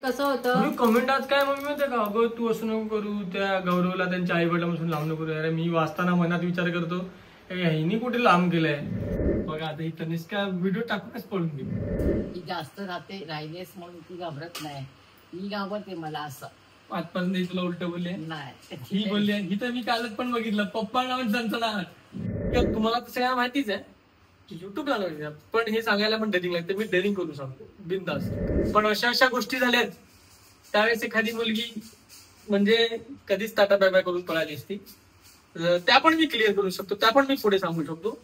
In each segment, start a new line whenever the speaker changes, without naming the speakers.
कसं होतं
कमेंट आज काय मम्मी होते का, अगं तू असं नको करू, त्या गौरवला त्यांच्या आई वडिलांपासून लांब नको करू. अरे मी वाचताना मनात विचार करतो हिनी कुठे लांब केलंय. बघा आता ही तनिष्का व्हिडिओ टाकूनच पडून गेली.
ती जास्त राहिलेस म्हणून ती घाबरत नाही, ही घाबरते मला असं.
आजपर्यंत तुला उलट बोलले
नाही,
ही बोलली ही तर मी कालच पण बघितलं पप्पा नावात संचना. तुम्हाला तर सगळ्या माहितीच आहे युट्यूबला लावली, पण हे सांगायला पण डेअरिंग लागते. मी डेअरिंग करू सांगतो बिनधास्त. पण अशा गोष्टी झाल्यात त्यावेळेस एखादी मुलगी म्हणजे कधीच टाटा बाय बाय करून पळाली असती, त्या पण मी क्लिअर करू शकतो, त्या पण मी पुढे सांगू शकतो.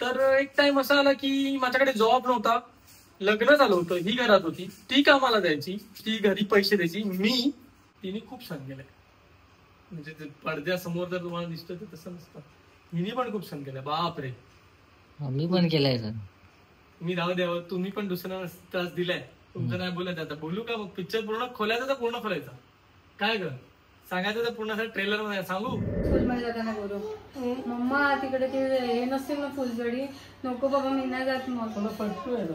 तर एक टाइम असा आला की माझ्याकडे जॉब नव्हता, लग्न झालं होतं, ही घरात होती, ती कामाला जायची, ती घरी पैसे द्यायची, तिने खूप सण केलंय. म्हणजे पडद्यासमोर जर तुम्हाला दिसतं तर तसं नसतं, हिने पण खूप सण केलंय. बापरे,
मी पण केलंय.
मी राहू द्यावं, तुम्ही पण दुसऱ्यांना त्रास दिलाय. तुमचं नाही बोलायचं, आता बोलू का? पिक्चर पूर्ण खोलायचा तर पूर्ण खोलायचा, काय ग सांगायचं तर पूर्ण ट्रेलर मध्ये सांगू.
फुलमध्ये जाताना बोलू मम्मा तिकडे ते हे नसतील ना फुलझडी, नको बाबा मी नाही जात. मग
पडतोय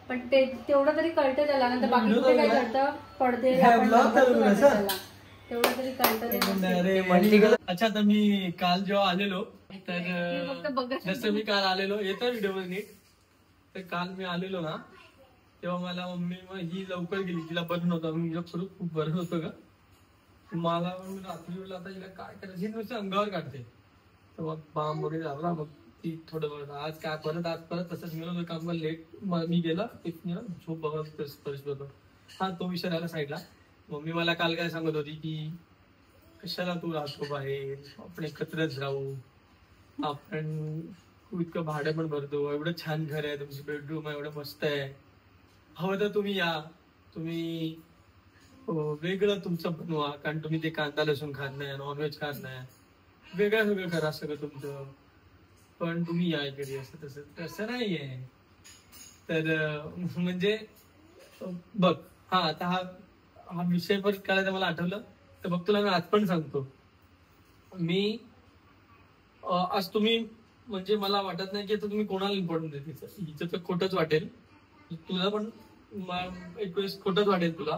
पण ते तेवढं तरी कळतं त्याला, नंतर बाकी कुठे काय करतं पडते तेवढं तरी कळतं.
अच्छा, तर मी काल जेव्हा आलेलो तर जसं मी काल आलेलो येतो व्हिडिओ मध्ये नीट, तर काल मी आलेलो ना तेव्हा मला मम्मी ही लवकर गेली, तिला बरं नव्हतं. मी खरं खूप बरं होतं का मला, रात्री वेळेला आता हिला काय करायचं नुसतं अंगावर काढते. तर मग बाम वगैरे झाला, मग ती थोडं आज परत तसंच गेलो काम लेट मी गेला झोप बघत स्पर्श बघत. हा तो विषय राहिला साईडला. मम्मी मला काल काय सांगत होती की कशाला तू राहतो बाहेर, आपण एकत्रच राहू, आपण इतकं भाडं पण भरतो, एवढं छान घर आहे तुमचं, बेडरूम आहे एवढं मस्त आहे, हवं तर तुम्ही या, तुम्ही वेगळं तुमचं बनवा, कारण तुम्ही ते कांदा लसूण खात नाही, नॉनव्हेज खात नाही, वेगळं करा सगळं तुमचं, पण तुम्ही या घरी. असं तसं नाहीये. तर म्हणजे बघ, हा आता हा विषय परत करायचा मला आठवलं तर बघ तुला मी आज पण सांगतो. मी आज तुम्ही म्हणजे मला वाटत नाही की तुम्ही कोणाला इम्पॉर्टन्स देते, हिचं तर खोटंच वाटेल, तुला पण एक वेळेस खोटंच वाटेल तुला,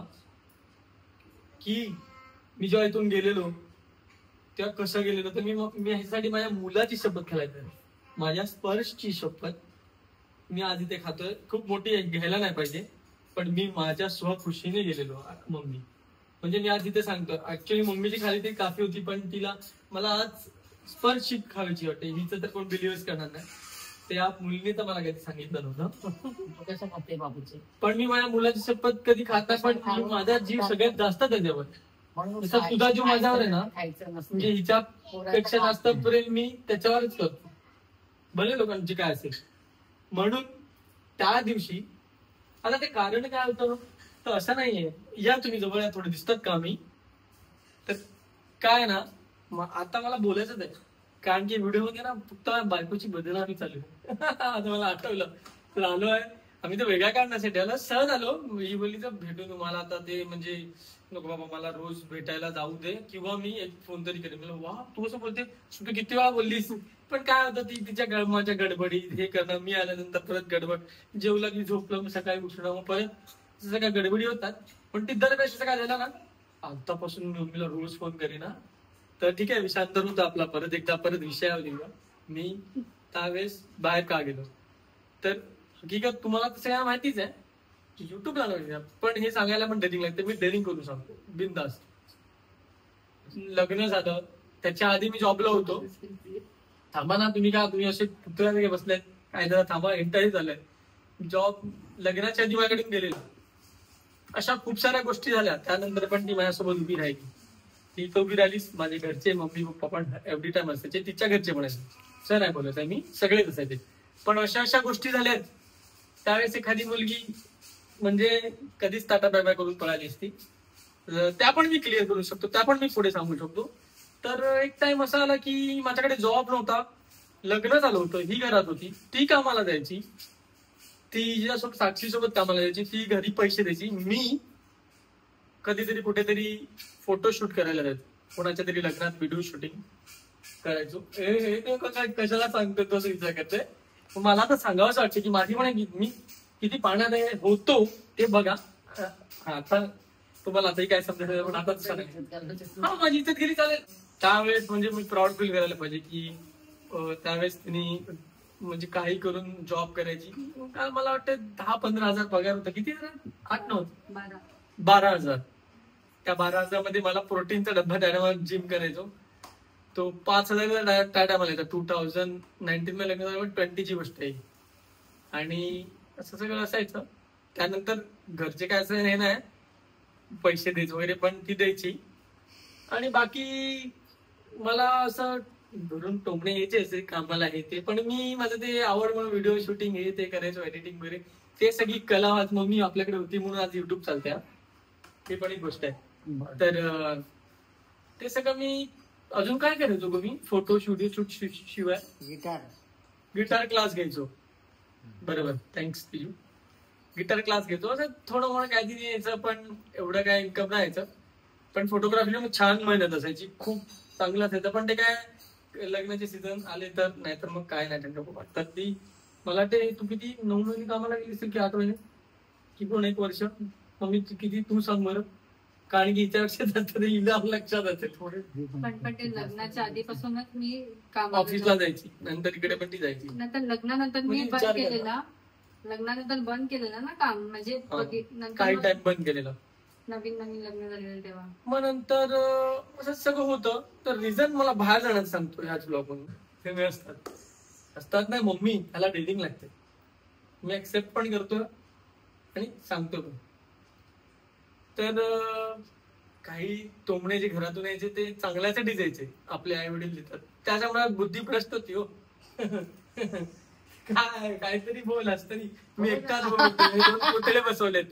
की मी जेव्हा इथून गेलेलो तेव्हा कसं गेलेलो, तर मी ह्यासाठी माझ्या मुलाची शपथ खेळायचं, माझ्या स्पर्शची शपथ मी आधी ते खातोय. खूप मोठी घ्यायला नाही पाहिजे, पण मी माझ्या स्वखुशीने गेलेलो. मम्मी म्हणजे मी आज तिथे सांगतो, ऍक्च्युअली मम्मीची खाली ती काफी होती, पण मला आज स्पर्श खायची वाटते. हिचं तर कोण बिलिव्हच करणार नाही, त्या मुलीने तर मला कधी सांगितलं नव्हतं.
बाबूचे
पण मी माझ्या मुलाची शपथ कधी खात नाही, पण माझा जीव सगळ्यात जास्त त्याच्यावर, तुझा जीव माझ्यावर आहे ना, म्हणजे हिच्या पेक्षा जास्त प्रेम मी त्याच्यावरच करतो, भले लोकांची काय असेल. म्हणून त्या दिवशी आता ते कारण काय होतं तर असं नाहीये, या तुम्ही जवळ या, थोडं दिसतात का मी, तर काय ना आता मला बोलायचंच आहे, कारण की व्हिडिओ मध्ये ना फक्त बायकोची बदनामी चालू आहे. आता मला आठवलं तर आलो आहे, आम्ही तर वेगळ्या कारणासाठी आलो, सहज आलो. ही बोलली तर भेटू तुम्हाला आता, ते म्हणजे नको बाबा मला रोज भेटायला जाऊ दे, किंवा मी एक फोन तरी करेन. मला वा तू असं बोलते, तू किती वेळा बोललीस, पण काय होतं ती तिच्या माझ्या गडबडीत हे करणं, मी आल्यानंतर परत गडबड, जेवलं की झोपलं, मग सकाळी उठणं, मग परत सगळ्या गडबडी होतात. पण ती दरवेळेस काय झालं ना, आतापासून मी मम्मीला रोज फोन करेन ना, तर ठीक आहे विषयांतर होता आपला, परत विषयावर येऊया. मी त्यावेळेस बाहेर का गेलो तर हकीकत तुम्हाला तर सगळ्या माहितीच आहे, युट्यूबला लावली, पण हे सांगायला पण डेअरिंग लागते. मी डेअरिंग करू सांगतो बिनधास्त. लग्न झालं त्याच्या आधी मी जॉबला होतो. थांबा ना तुम्ही असे पुतळ्या बसलेत, काय जरा थांबा, एंटरही झालंय. जॉब लग्नाच्या आधी माझ्याकडून गेलेला, अशा खूप साऱ्या गोष्टी झाल्या. त्यानंतर पण ती माझ्यासोबत उभी राहिली. ती तर उभी राहिलीच, माझे घरचे मम्मी पप्पा पण एव्हरी टाइम असायचे, तिच्या घरचे पण असायचे, सर नाही बोलत आहे मी, सगळेच असायचे. पण अशा गोष्टी झाल्यात त्यावेळेस एखादी मुलगी म्हणजे कधीच टाटा बाय बाय करून पळाली असती, त्या पण मी क्लिअर करू शकतो, त्या पण मी पुढे सांगू शकतो. तर एक टाइम असा आला की माझ्याकडे जॉब नव्हता, लग्न झालं होतं, ही घरात होती, ती कामाला जायची, ती जिच्यासोबत साक्षी सोबत कामाला जायची, ती घरी पैसे द्यायची, मी कधीतरी कुठेतरी फोटोशूट करायला जायचो, कोणाच्या तरी लग्नात व्हिडिओ शूटिंग करायचो. कशाला सांगतो तसं विचार करते, मला तर सांगावं असं वाटतं की माझी पण मी किती पाण्यात होतो ते बघा. आता तुम्हाला आताही काय समजायचं पण आताच सांगायचं. हा माझी इज्जत गेली चालेल. त्यावेळेस म्हणजे मी प्राऊड फील करायला पाहिजे की त्यावेळेस तिने म्हणजे काही करून जॉब करायची. काल मला वाटतं 10-15 हजार पगार होता. किती 8-9 12,000. त्या 12,000 मध्ये मला प्रोटीनचा डब्बा द्यायला जिम करायचो. तो 5,000 त्या टायमाला येतात. 2019 मध्ये लग्न झालं 20ची गोष्ट आहे. आणि असं सगळं असायचं. त्यानंतर घरचे काय असं हे नाही पैसे द्यायचे वगैरे पण ती द्यायची. आणि बाकी मला असं धरून टोमणे यायचे असे कामाला हे ते. पण मी माझं ते आवड म्हणून व्हिडिओ शूटिंग हे ते करायचो, एडिटिंग वगैरे. ते सगळी कला आज मम्मी आपल्याकडे होती म्हणून आज युट्यूब चालते. ते पण एक गोष्ट आहे. तर ते सगळं मी अजून काय करायचो मी फोटो शूट शिवाय गिटार क्लास घ्यायचो. बरोबर, थँक्स पिजू. गिटार क्लास घेतो असं थोडं मोठं काहीतरी यायचं पण एवढं काय इन्कम नाही यायचं. पण फोटोग्राफीला मग छान मेहनत असायची, खूप चांगलं असायचं. पण ते काय लग्नाचे सीझन आले तर नाहीतर मग काय नाही त्यांना खूप वाटतात. ती मला ते तू किती 9 महिने कामाला गेली असेल की 8 महिने की पण 1 वर्ष. मग मी किती तू सांग बरं. कारण की हिच्यापेक्षा जास्त हिला लक्षात असेल थोडे.
पण ते लग्नाच्या आधीपासूनच मी
ऑफिसला जायची, नंतर इकडे पण ती जायची.
नंतर लग्नानंतर मी बंद केलेला. लग्नानंतर बंद केलेलं ना काम, म्हणजे
काही टाइम बंद केलेलं
नवीन लग्न झालेलं तेव्हा.
मग नंतर असं सगळं होतं. तर रिझन मला बाहेर जाण्याचं सांगतो ह्याच ब्लॉग मधून. हे असतात नाही मम्मी त्याला डेटिंग लागते. मी ऍक्सेप्ट पण करतो आणि सांगतो पण. तर काही टोमणे जे घरातून यायचे ते चांगल्यासाठीच यायचे. आपले आई वडील देतात त्याच्यामुळे बुद्धी भ्रष्ट होती हो. काय काहीतरी बोल तरी मी एकटाच बोलतोय. बसवलेत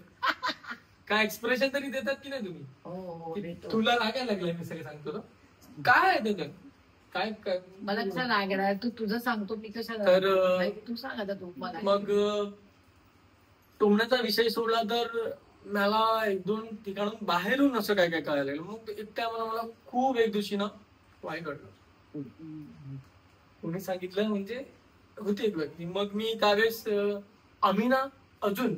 काय एक्सप्रेशन तरी देतात की नाही तुम्ही. तुला रागायला लागलाय मी सगळं सांगतो. काय आहे त्याच्यात काय
मला कसा राग तू तुझं सांगतो मी कशाला.
तर
तू सांग आता तू मला.
मग टोमण्याचा विषय सोडला तर मला 1-2 ठिकाणून बाहेरून असं काय काय कळायला लागलं. मग एकट्या मला खूप एक दिवशी ना वाईट वाटलं. कोणी सांगितलं म्हणजे होती एक व्यक्ती. मग मी त्यावेळेस आम्ही ना अजून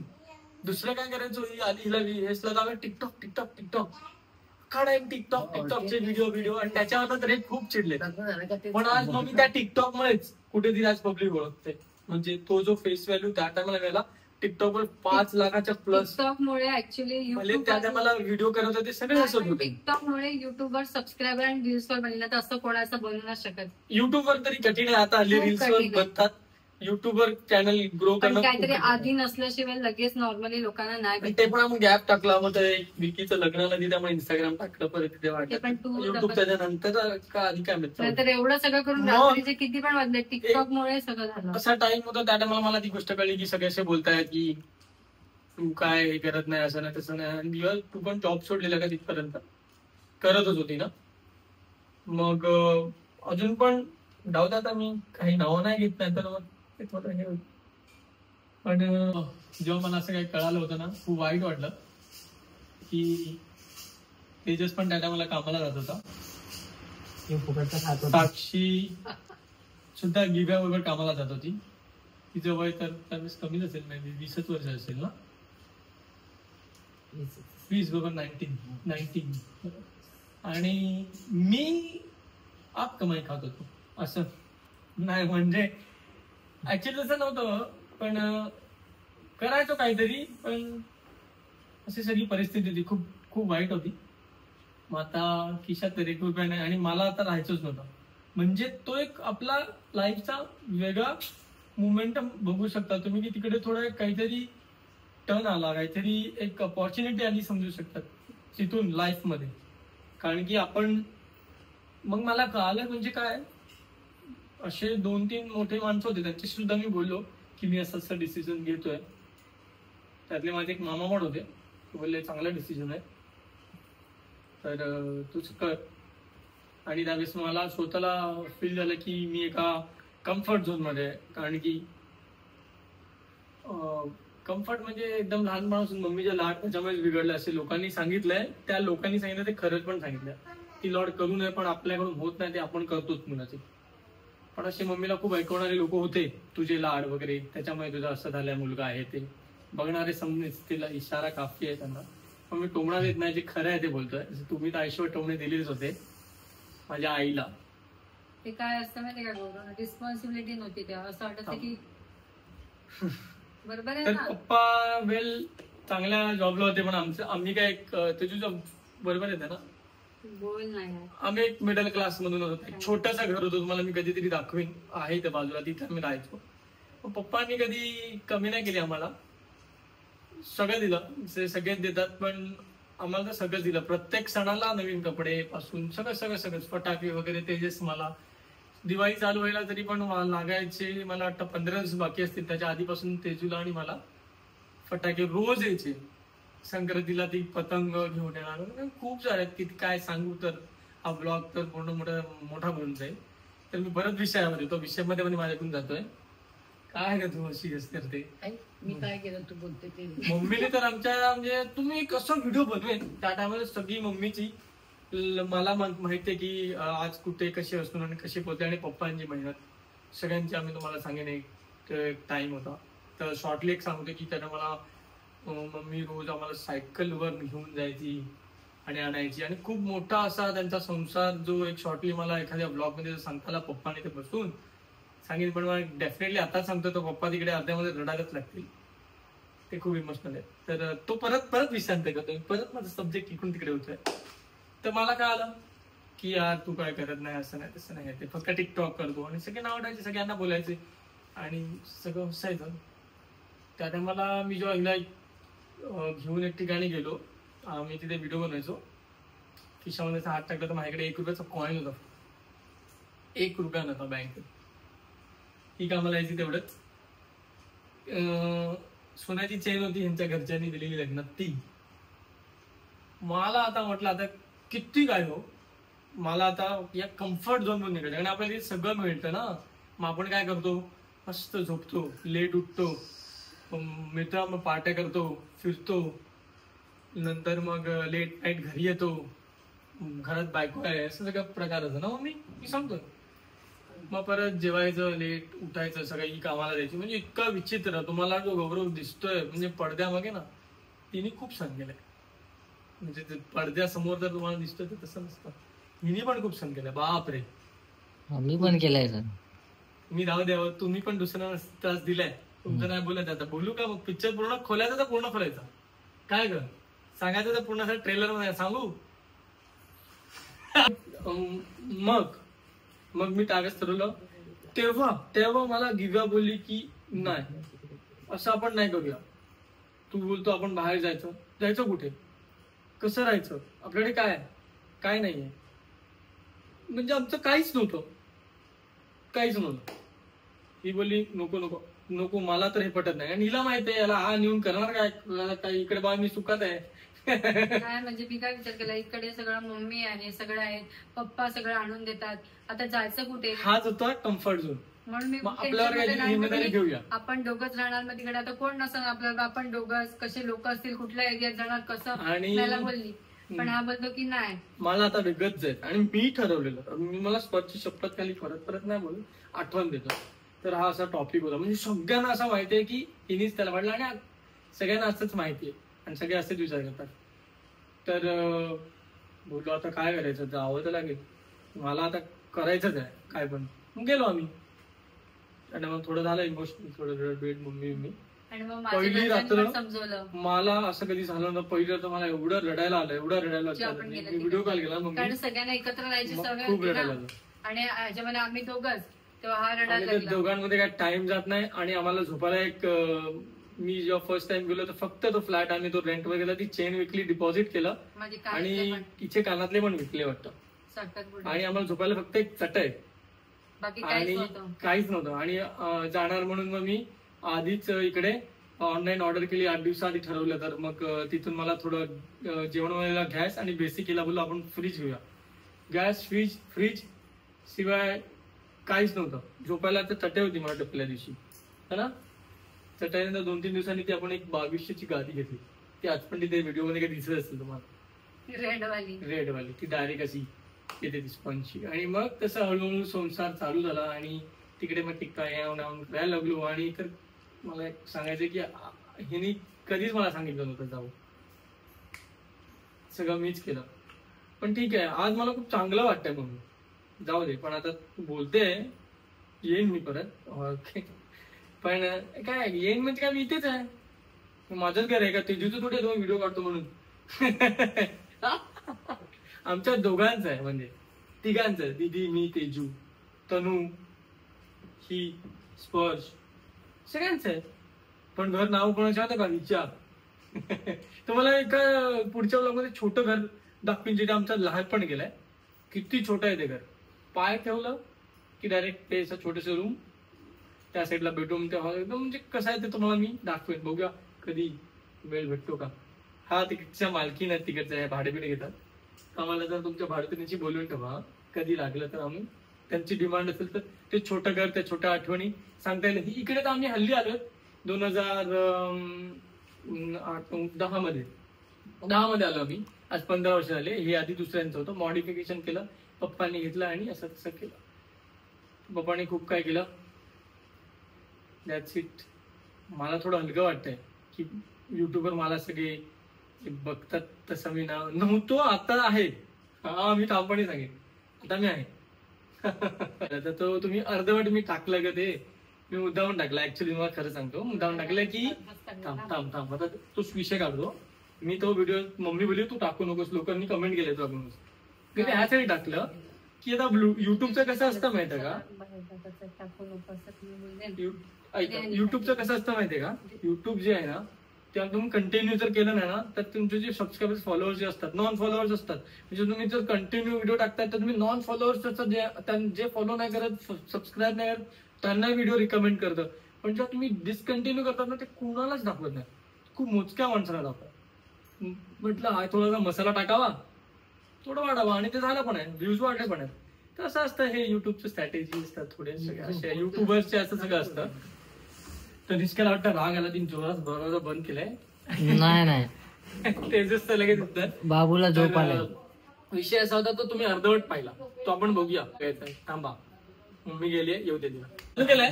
दुसरं काय करायचो. हिला टिकटॉक काढाय टिकटॉकचे व्हिडिओ आणि त्याच्यावर तर हे खूप चिडले. पण आज मग मी त्या टिकटॉक मुळेच कुठेतरी आज पब्लिक ओळखते. म्हणजे तो जो फेस व्हॅल्यू त्या टायमाला गेला टिकटॉक वर 5 लाखाच्या प्लस.
टिकटॉक मुळे ऍक्च्युली
त्या मला व्हिडिओ करत होते सगळे असत होते.
टिकटॉक मुळे युट्यूबवर सबस्क्रायबर आणि व्ह्यूज वर बनलं तर असं कोणाचं बनू नाही शकत.
युट्यूबवर तरी कठीण आहे. आता हल्ली रील्स वर बनतात. युट्यूबवर चॅनल ग्रो करणं
काहीतरी आधी नसल्याशिवाय लगेच नॉर्मली लोकांना नाही.
ते पण आम्ही गॅप टाकला. मग विकीचं लग्न आलं त्यामुळे इंस्टाग्राम टाकलं. परत तिथे वाटलं युट्यूब त्याच्यानंतर का आधी काय माहिती.
नंतर एवढं सगळं करून रात्रीचे किती पण वाजले टिकटॉक मुळे सगळं झालं.
असा टाइम होता त्या टायमाला मला ती गोष्ट कळली की सगळे असे बोलतायत की तू काय हे करत नाही असं नाही तसं नाही. आणि तू पण जॉब सोडलेला का तिथपर्यंत करतच होती ना. मग अजून पण डाऊट आता मी काही नावं नाही घेत नाही तर हे होत. पण जेव्हा मला असं काही कळालं होतं ना खूप वाईट वाटलं की तेजस पण त्या टायमाला कामाला जात होता. साक्षी सुद्धा गिव्या वगैरे कामाला जात होती. तिचं वय तर त्यावेळेस कमीच असेल, म्हणजे 20 वर्ष असेल ना. 20 बरोबर 19. आणि मी आप कमाई खात होतो असं नाही. म्हणजे ऍक्च्युअली तसं नव्हतं पण करायचो काहीतरी. पण अशी सगळी परिस्थिती होती खूप खूप वाईट होती. मग आता खिशात ₹1 नाही आणि मला आता राहायचंच नव्हतं. म्हणजे तो एक आपला लाईफचा वेगळा मोमेंटम बघू शकता तुम्ही की तिकडे थोडं काहीतरी टर्न आला, काहीतरी एक अपॉर्च्युनिटी आली समजू शकतात तिथून लाईफ मध्ये. कारण की आपण मग मला कळालं म्हणजे काय असे 2-3 मोठे माणसं होते त्यांच्याशी सुद्धा मी बोललो की मी असं डिसिजन घेतोय. त्यातले माझे एक मामा पण होते. ते बोलले चांगला डिसिजन आहे तर तूच कर. आणि त्यावेळेस मला स्वतःला फील झालं की मी एका कम्फर्ट झोन मध्ये आहे. कारण की कम्फर्ट म्हणजे एकदम लहानपणापासून मम्मीच्या लाड त्याच्यामुळे बिघडलं असे लोकांनी सांगितलंय. त्या लोकांनी सांगितलं ते खरंच पण सांगितलं की लॉड करू नये पण आपल्याकडून होत नाही ते आपण करतोच मुलाचे. पण असे मम्मीला खूप ऐकवणारे लोक होते तुझे लाड वगैरे त्याच्यामुळे तुझा असं झालाय मुलगा आहे ते बघणारे समजेच तिला इशारा काफी आहे त्यांना. पण मी टोमणा देत नाही, जे खरं आहे ते बोलतोय. तुम्ही तर आयुष्यभर टोमणे दिलेच होते माझ्या आईला.
ते काय असतं माहिती का गौरव, रिस्पॉन्सिबिलिटी नव्हती तेव्हा, असं वाटत की बरोबर आहे
तर
ना.
पप्पा चांगल्या जॉबला होते, पण आम्ही काय तुझी बरोबर येते ना,
बोल नाही.
आम्ही एक मिडल क्लास मधून होतो. एक छोटंसं घर होतं, तुम्हाला मी कधीतरी दाखवीन, आहे त्या बाजूला, तिथे आम्ही राहायचो. पप्पांनी कधी कमी नाही केली आम्हाला, सगळं दिलं, सगळेच देतात, पण आम्हाला तर सगळं दिलं. प्रत्येक सणाला नवीन कपडे पासून सगळं फटाके वगैरे. तेजेस मला दिवाळी चालू व्हायला तरी पण लागायचे, मला वाटतं 15 दिवस बाकी असतील त्याच्या आधीपासून तेजूला आणि मला फटाके रोज यायचे. संक्रांतीला ती पतंग घेऊन येणार, खूप सारे आहेत की काय सांगू, तर हा ब्लॉग तर पूर्ण मोठा बनून जाईल. तर मी बरंच विषयामध्ये तो विषयामध्ये माझ्याकडून जातोय. काय का तू अशी करते,
मी काय केलं तू बोलते ते.
मम्मीने तर आमच्या म्हणजे तुम्ही कसं व्हिडिओ बनवेन त्या टायमाला सगळी मम्मीची मला माहितीये की आज कुठे कशी असून आणि कशी पोहोचते, आणि पप्पांची मेहनत सगळ्यांची. आम्ही तुम्हाला सांगेन एक टाइम होता, तर शॉर्टली एक सांगतो की त्यानं मला मम्मी रोज आम्हाला सायकलवर घेऊन जायची आणि आणायची. आणि खूप मोठा असा त्यांचा संसार, जो एक शॉर्टली मला एखाद्या ब्लॉग मध्ये सांगताना पप्पाने ते बसून सांगेन, पण मला डेफिनेटली आता सांगतो तो पप्पा तिकडे अर्ध्यामध्ये रडायलाच लागतील, ते खूप इमोशनल आहे. तर तो परत विश्रांत करतो, परत माझा सब्जेक्ट इकडून तिकडे होतोय. तर मला काय आलं की यार तू काय करत नाही, असं नाही तसं नाही, ते फक्त टिकटॉक करतो आणि सगळे नाव टाकायचे, सगळ्यांना बोलायचे आणि सगळं हसायचं. त्या टायमाला मी जेव्हा हिला घेऊन एक ठिकाणी गेलो, मी तिथे व्हिडिओ बनवायचो, खिशामध्ये हात टाकला तर माझ्याकडे 1 रुपयाचा कॉईन होता, 1 रुपया नव्हता बँकेत. ही कामाला यायची तेवढंच. सोन्याची चेन होती ह्यांच्या घरच्यांनी दिलेली लग्नात, ती मला आता म्हटलं आता किती काय हो, मला आता या कम्फर्ट झोन मध्ये निघायचं. आणि आपल्याला सगळं मिळतं ना, मग आपण काय करतो, मस्त झोपतो, लेट उठतो, मित्र मग पार्ट्या करतो, फिरतो, नंतर मग लेट नाईट घरी येतो, घरात बायको आहे, असं सगळं प्रकार असं ना. मग मी सांगतो, मग परत जेवायचं, लेट उठायचं, सगळं ही कामाला द्यायची. म्हणजे इतका विचित्र. तुम्हाला जो गौरव दिसतोय म्हणजे पडद्यामागे ना, तिने खूप सहन केलंय. म्हणजे पडद्यासमोर जर तुम्हाला दिसतोय तर तसं नसतं, हिने पण खूप सहन केलंय. बापरे,
मी पण केलंय.
मी राहू द्यावं, तुम्ही पण दुसऱ्यांना त्रास दिलाय. तुमचं नाही बोलायचं, आता बोलू का? मग पिक्चर पूर्ण खोलायचा तर पूर्ण खोलायचा, काय ग सांगायचं तर पूर्ण ट्रेलर मध्ये सांगू. मग मी टाकायचं ठरवलं. तेव्हा मला गिव्या बोलली की नाही, असं आपण नाही करूया. तू बोलतो आपण बाहेर जायचं कुठे, कसं राहायचं, आपल्याकडे काय नाहीये. म्हणजे आमचं काहीच नव्हतं. ही बोलली नको, मला तर हे पटत नाही. आणि हिला माहित आहे याला हा नेऊन करणार काय, इकडे बा मी सुखात आहे.
काय म्हणजे मी काय विचार केला, इकडे सगळं मम्मी आहे, सगळं आहे, पप्पा सगळं आणून देतात, आता जायचं कुठे,
हाच होता कम्फर्ट झोन.
म्हणून मी
आपल्यावर घेऊया,
आपण दोघंच राहणार, मग तिकडे आता कोण नसणार आपल्याला, आपण दोघंच, कसे लोक असतील, कुठल्या एरियात जाणार, कसं, मला बोलली. पण हा बोलतो की नाही,
मला आता वेगळंच जाईल. आणि मी ठरवलेलं, मी मला स्पर्शची शपथ खाली परत नाही बोलून आठवण देतो. तर हा असा टॉपिक होता, म्हणजे सगळ्यांना असं माहितीये की हिनीच त्याला वाटलं, आणि सगळ्यांना असंच माहितीये आणि सगळे असेच विचार करतात. तर बोललो आता काय करायचं, जावं तर लागेल, मला आता करायचंच आहे काय पण. मग गेलो आम्ही, आणि मग थोडं झालं इमोशनल, थोडं बेड मम्मी. पहिली रात्र मला असं कधी झालं ना, पहिली रात्र मला एवढं रडायला आलं, व्हिडिओ कॉल केला मम्मी,
सगळ्यांना एकत्र राहायची सवय
खूप रडायला आलं.
आणि ज्यामध्ये आम्ही दोघंच, तेव्हा हा रडायला
दोघांमध्ये काय टाइम जात नाही. आणि आम्हाला झोपायला मी जेव्हा फर्स्ट टाइम गेलो तर फक्त तो फ्लॅट आम्ही तो रेंटवर गेला, ती चेन विकली, डिपॉझिट केलं, आणि तिचे कानातले पण विकले वाटतं. आणि आम्हाला झोपायला फक्त एक चटई आणि काहीच नव्हतं. आणि जाणार म्हणून मग मी आधीच इकडे ऑनलाईन ऑर्डर केली, 8 दिवसाआधी ठरवलं. तर मग तिथून मला थोडं जेवण वगैरे गॅस आणि बेसिकला बोललो आपण फ्रीज घेऊया. गॅस फ्रीज शिवाय काहीच नव्हतं. झोपायला तर चटई होती मला पहिल्या दिवशी, है ना. चटईनंतर 2-3 दिवसांनी ती आपण एक 2200ची गादी घेतली. ती आज पण तिथे व्हिडिओ मध्ये काही दिसत असेल तुम्हाला, रेडवाली ती डायरेक्ट अशी येते ती स्पंजची. आणि मग तसं हळूहळू संसार चालू झाला, आणि तिकडे मग टिक्का यायला लागलो. आणि तर मला सांगायचं की हिने कधीच मला सांगितलं नव्हतं जाऊ, सगळं मीच केलं. पण ठीक आहे, आज मला खूप चांगलं वाटतंय म्हणून. जाऊ दे, पण आता तू बोलते येईन मी परत. पण काय येईन म्हणजे काय, मी इथेच आहे, माझंच घर आहे का? तेजूचं थोडे दोन व्हिडिओ काढतो म्हणून. आमच्या दोघांचं आहे, म्हणजे तिघांचं, दीदी, मी, तेजू, तनू, ही, स्पर्श, सगळ्यांचं आहे. पण घर नाव कोणाचं होतं का? विचार. तुम्हाला एका पुढच्या ब्लॉगमध्ये छोटं घर दाखवीन, जिथे आमचं लहानपण गेलंय. किती छोटं आहे ते घर. पाय ठेवलं की डायरेक्ट ते असं छोटंसं रूम, त्या साईडला बेडरूम, त्या हॉल, एकदम म्हणजे कसं आहे ते तुम्हाला मी दाखवेन. बघूया कधी वेळ भेटतो का. हा तिकडच्या मालकीन आहेत, तिकडच्या भाडे बिडे घेतात. आम्हाला जर तुमच्या भाडेपिण्याची बोलून ठेवा, कधी लागलं तर आम्ही, त्यांची डिमांड असेल तर ते छोटं घर, त्या छोट्या आठवणी सांगता येईल. इकडे तर आम्ही हल्ली आलो 2010 मध्ये आलो आम्ही. आज 15 वर्ष झाले. हे आधी दुसऱ्यांचं होतं, मॉडिफिकेशन केलं पप्पांनी घेतलं आणि असं तसं केलं. पप्पांनी खूप काय केलं. That's it. मला थोडं हलकं वाटतंय की युट्यूबवर मला सगळे बघतात, तसं मी नव्हतो, आता आहे. हा, मी ठामपणे सांगेन, आता मी आहे. आता तो तुम्ही अर्धवट मी टाकलं का ते, मी मुद्दामून टाकला. ऍक्च्युली मला खरं सांगतो, मुद्दामून टाकलं की थांब आता तोच विषय काढतो मी. तो व्हिडिओ मम्मी बोलली तू टाकू नकोस, लोकांनी कमेंट केले तू टाकू नकोस. मी ते ह्यासाठी टाकलं की आता युट्यूबचं कसं असतं माहितीये का, युट्यूबचं कसं असतं माहितीये का, युट्यूब जे आहे ना, त्याला तुम्ही कंटिन्यू जर केलं नाही ना, तर तुमचे जे सबस्क्रायबर्स, फॉलोअर्स जे असतात, नॉन फॉलोअर्स असतात, म्हणजे तुम्ही जर कंटिन्यू व्हिडिओ टाकताय तर तुम्ही नॉन फॉलोअर्स जे फॉलो नाही करत, सबस्क्राईब नाही करत, त्यांना व्हिडिओ रिकमेंड करतं. पण जेव्हा तुम्ही डिसकंटिन्यू करतात ना, ते कुणालाच दाखवत नाही, खूप मोजक्या माणसाला दाखवतात. म्हटलं हा थोडासा मसाला टाकावा, थोडं वाढावा, आणि ते झालं पण आहे, व्ह्यूज वाढले पण आहेत. तर असं असतं, हे युट्यूबचं स्ट्रॅटेजी असतात थोडे सगळे असे युट्यूबर्सचे, असं सगळं असतं. तर निष्काला वाटतं राग आला, तीन जोरात बरोबर बंद केलंय. नाही तेजस तर लगेच बाबूला झोप आलाय. विषय असा होता, तो तुम्ही अर्धवट पाहिला, तो आपण बघूया. थांबा, मम्मी गेली, येऊ दे तिला. केलाय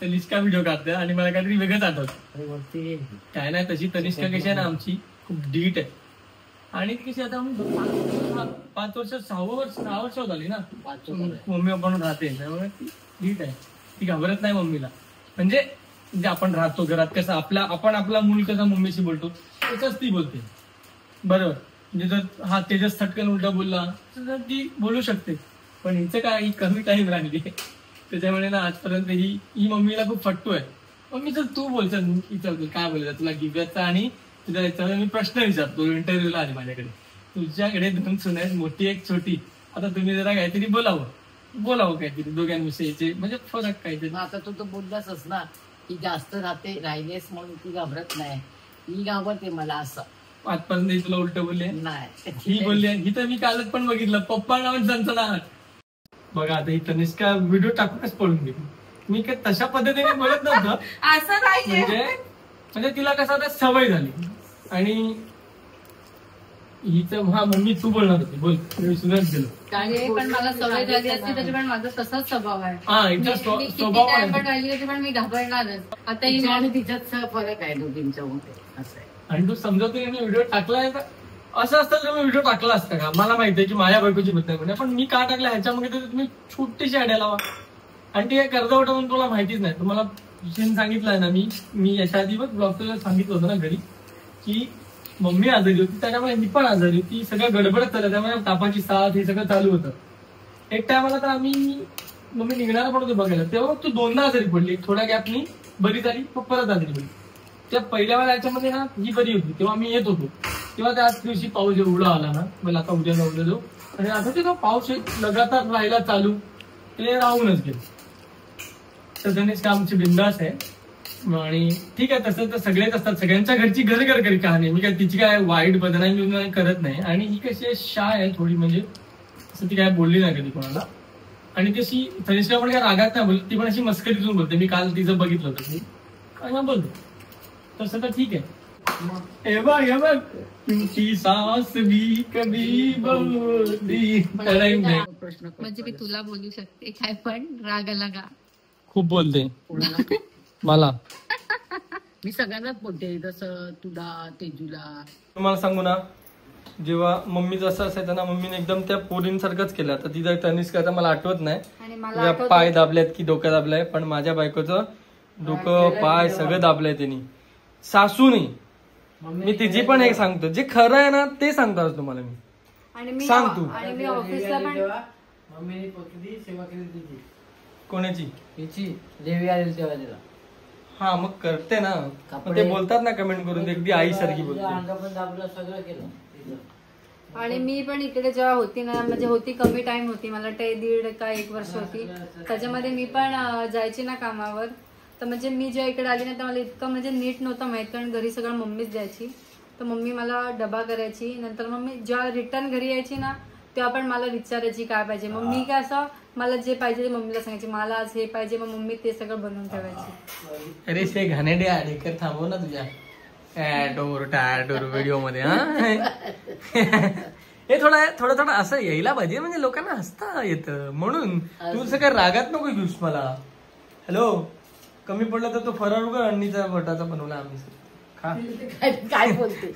तनिष्का व्हिडिओ काढते आणि मला काहीतरी वेगळंच आठवत. काय नाही, तशी तनिष्का कशी आहे ना आमची, खूप डीट आहे. आणि ती कशी आता 5 वर्ष 6 वर्ष होत आली ना मम्मी आपण राहते, त्यामुळे ती डीट आहे. ती घाबरत नाही मम्मीला. म्हणजे आपण राहतो घरात कसं, आपण आपला मूल कसा मम्मीशी बोलतो तसंच ती बोलते, बरोबर. म्हणजे जर हा तेजस थटकन उलटा बोलला तर ती बोलू शकते. पण हिचं काय, ही कमी टाइम राहिली, त्याच्यामुळे ना आजपर्यंत ही मम्मीला खूप फटतोय. मम्मी तर तू बोलतो विचारतो काय बोलायचं तुला गिव्याचा, आणि तुझ्या याच्यावर मी प्रश्न विचारतो. इंटरव्ह्यूला आली माझ्याकडे, तुझ्याकडे 2 सुना आहेत, मोठी एक छोटी. आता तुम्ही जरा काहीतरी बोलावं काहीतरी दोघांविषयीचे, म्हणजे फरक काहीतरी.
आता तू तर बोललासच ना की जास्त राहिलेस म्हणून ती घाबरत नाही, ही घाबरते मला असं.
आजपर्यंत तुला उलट बोलले
नाही,
ही बोलली. ही तर मी कालच पण बघितलं, पप्पा नाव त्यांचं नाव. बघा आता ही तनिष्का व्हिडिओ टाकूनच पळून गेली. मी काय तशा पद्धतीने बोलत नव्हतं,
असं नाही.
म्हणजे तिला कसं आता सवय झाली. आणि हिचं हा मम्मी तू बोलणार होती, बोल. मी सुनत गेलो.
पण मला सवय झाली असती तरी पण माझा तसाच स्वभाव आहे.
हा, हिचा स्वभाव आहे.
पण राहिली तरी पण मी घाबरणारच. आता ही
आणि तिच्यात फरक आहे दोघींच्या मध्ये, असं आहे.
आणि तू समजवते मी व्हिडिओ टाकलाय का, असं असतं तर मी व्हिडिओ टाकला असता का. मला माहितीये की माझ्या बायकोची बद्दल म्हणजे, पण मी का टाकला ह्याच्यामध्ये तर तुम्ही छोटीशी आयडिया लावा. आणि ती कर्ज होतं म्हणून तुला माहितीच नाही. तुम्हाला सांगितलंय ना मी याच्या आधी बघ ब्लॉगला सांगितलं होतं ना घरी, की मम्मी आजारी होती, त्याच्यामुळे मी पण आजारी होती, सगळं गडबडत चाललं, त्यामुळे तापाची साथ हे सगळं चालू होतं. एक टायमाला तर मम्मी निघणार पण होतो बघायला, तेव्हा तू 2दा आजारी पडली, थोड्या गॅपनी बरी झाली, मग परत आजारी पडली. त्या पहिल्या वेळा याच्यामध्ये ना ही बरी होती, तेव्हा मी येत होतो, तेव्हा त्याच दिवशी पाऊस एवढा आला ना, मला आता उद्या जाऊ. आणि आता ते पाऊस लगातार राहायला चालू, ते राहूनच गेलं. तर गणेश आमची बिंदास आहे. आणि ठीक आहे, तसं तर सगळेच असतात, सगळ्यांच्या घरची घर कहाणी. मी काय तिची काय वाईट बदनामी करत नाही. आणि ही कशी शाय आहे थोडी, म्हणजे असं ती काय बोलली नाही कधी कोणाला. आणि तशी तनिष्का पण काय रागात नाही बोलत, ती पण अशी मस्करीतून बोलते. मी काल तिचं बघितलं होतं, मी काय बोलतो तसं तर ठीक आहे. तुमची सास भी कभी बोलती.
म्हणजे मी तुला बोलू शकते काय पण राग आला का
खूप बोलते मला.
मी सगळ्यांनाच बोलते, जसं तुला, तेजूला.
तुम्हाला सांगू ना, जेव्हा मम्मीचं असं असायचं ना, मम्मीने एकदम त्या पोरींसारखंच केलं. तर तिथं तनिष्का मला आठवत नाही
आणि मला
पाय दाबल्यात की डोकं दाबलाय, पण माझ्या बायकोचं डोकं पाय सगळं दाबलंय त्यांनी. सासू नाही, मी तिची पण एक सांगतो, जे खरं आहे ना ते सांगतो आज तुम्हाला मी.
आणि
सांग तू.
आणि मी ऑफिसला पण
मम्मीने पोतली सेवा केली तिची.
कोणाची?
तिची देवी आलेली तेव्हा तिला.
हा मग करते ना, मग ते बोलतात ना कमेंट करून, अगदी आई सारखी बोलते.
अंग पण दाबलं, सगळं केलं.
आणि मी पण इकडे जेव्हा होती ना, म्हणजे होती कमी टाइम होती, मला वाटतं 1.5 का 1 वर्ष होती, त्याच्यामध्ये मी पण जायची ना कामावर. तर म्हणजे मी जेव्हा इकडे आली ना, तर मला इतकं म्हणजे नीट नव्हतं माहित, कारण घरी सगळं मम्मीच द्यायची. तर मम्मी मला डबा करायची, नंतर मम्मी जेव्हा रिटर्न घरी यायची ना, तेव्हा पण मला विचारायची काय पाहिजे. मग मी काय असं मला जे पाहिजे ते मम्मीला सांगायची, मला आज हे पाहिजे, मग मम्मी ते सगळं बनवून ठेवायची.
अरे ते घाणेडे आडेकर थांबव ना तुझ्या व्हिडिओ मध्ये. हे थोडं असं यायला पाहिजे, म्हणजे लोकांना हसता येतं, म्हणून तू सगळं रागात नको घेऊस मला. हॅलो, कमी पडलं तर तो फराळ उगा अण्णीचा बटाचा बनवला आम्ही खा.
काय बोलते.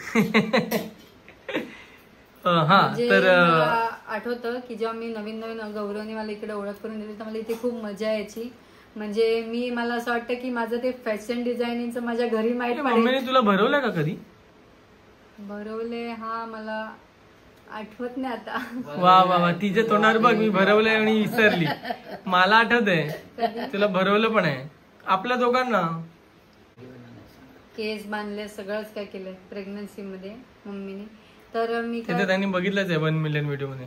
हा तर
आठवतं की जेव्हा मी नवीन गौरवने मला इकडे ओळख करून दिली, तर मला इथे खूप मजा यायची. म्हणजे मला असं वाटतं की माझं ते फॅशन डिझायनिंगचं माझ्या घरी माहित पडेल.
मम्मीने तुला भरवलं का कधी?
भरवले, हा मला आठवत नाही आता.
वा वा वा, तिच्या तोंडावर बघ, मी भरवलंय आणि विसरली. मला आठवत आहे तुला भरवलं पण आहे. आपल्या दोघांना
केस बांधले, सगळंच काय केलंय प्रेग्नन्सी मध्ये मम्मीने. तर मी
त्यांनी बघितलंच आहे 1 मिलियन व्हिडिओ मध्ये.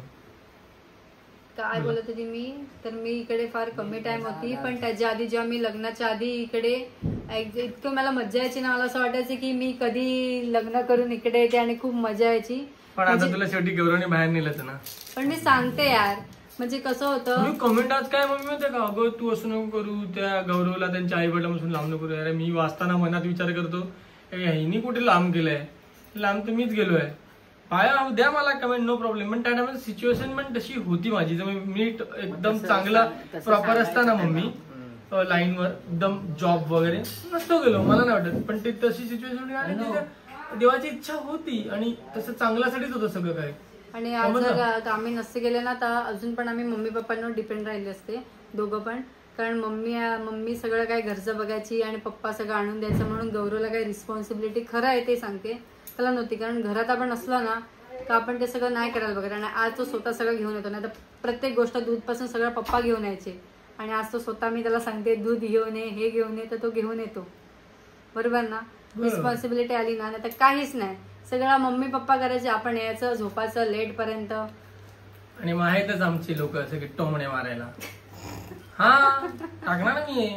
काय बोलत होती मी, तर मी इकडे फार कमी टाइम होती, पण त्याच्या आधी जेव्हा मी लग्नाच्या आधी इकडे इतकं मला मजा यायची ना, मला असं वाटायचं की मी कधी लग्न करून इकडे येते आणि खूप मजा यायची.
पण आता तुला शेवटी गौरवने बाहेर नेलं ना.
पण मी सांगते यार, म्हणजे कसं होतं
कमेंट आज काय मम्मी होते का, अगं तू असं नको करू, त्या गौरवला त्यांच्या आई वडिलांपासून लांब नको करू. अरे मी वाचताना मनात विचार करतो, हिनी कुठे लांब केलंय, लांब तर मीच गेलोय. पाया द्या मला कमेंट, नो प्रॉब्लेम. पण त्या टायमाला सिच्युएशन पण तशी होती माझी, मी एकदम चांगला प्रॉपर असताना मम्मी लाईनवर एकदम जॉब वगैरे नसतो गेलो, मला नाही वाटत. पण ते तशी सिच्युएशन आणि देवाची इच्छा होती, आणि तसं चांगल्यासाठीच होतं सगळं काय.
आणि आज जर आम्ही नसते गेले ना, तर अजून पण आम्ही मम्मी पप्पांवर डिपेंड राहिले असते दोघं पण. कारण मम्मी सगळं काय घरचं बघायची आणि पप्पा सगळं आणून द्यायचं, म्हणून गौरवला काही रिस्पॉन्सिबिलिटी खरं आहे ते सांगते त्याला नव्हती. कारण घरात आपण असलो ना तर आपण ते सगळं नाही करायला बघत. आणि आज तो स्वतः सगळं घेऊन येतो, नाही तर प्रत्येक गोष्ट दूधपासून सगळं पप्पा घेऊन यायचे, आणि आज तो स्वतः मी त्याला सांगते दूध घेऊन ये, हे घेऊन ये, तर तो घेऊन येतो. बरोबर ना. रिस्पॉन्सिबिलिटी आली ना, तर काहीच नाही, सगळं मम्मी पप्पा करायचे, आपण यायचं झोपायचं लेट पर्यंत.
आणि माहीतच आमची लोक असे टोमणे मारायला. हा टाकणार मी,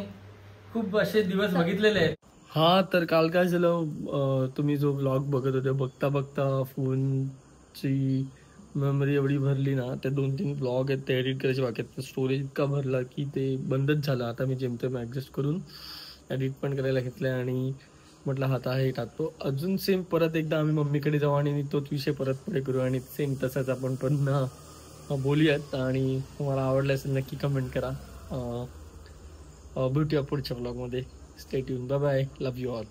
खूप असे दिवस बघितलेले आहेत. हा तर काल काय झालं, तुम्ही जो ब्लॉग बघत होते, बघता बघता फोनची मेमरी एवढी भरली ना, ते 2-3 ब्लॉग आहेत ते एडिट करायचे बाकी आहेत. स्टोरेज इतका भरला की ते बंदच झालं. आता मी जेमतेम ॲडजस्ट करून एडिट पण करायला घेतलंय, आणि म्हटलं आता हे टाकतो. अजून सेम परत एकदा आम्ही मम्मीकडे जाऊ आणि तोच विषय परत पुढे करू, आणि सेम तसंच आपण पण बोलूयात. आणि तुम्हाला आवडलं असेल नक्की कमेंट करा. भेटूया पुढच्या ब्लॉगमध्ये. Stay tune. Bye bye. Love you all.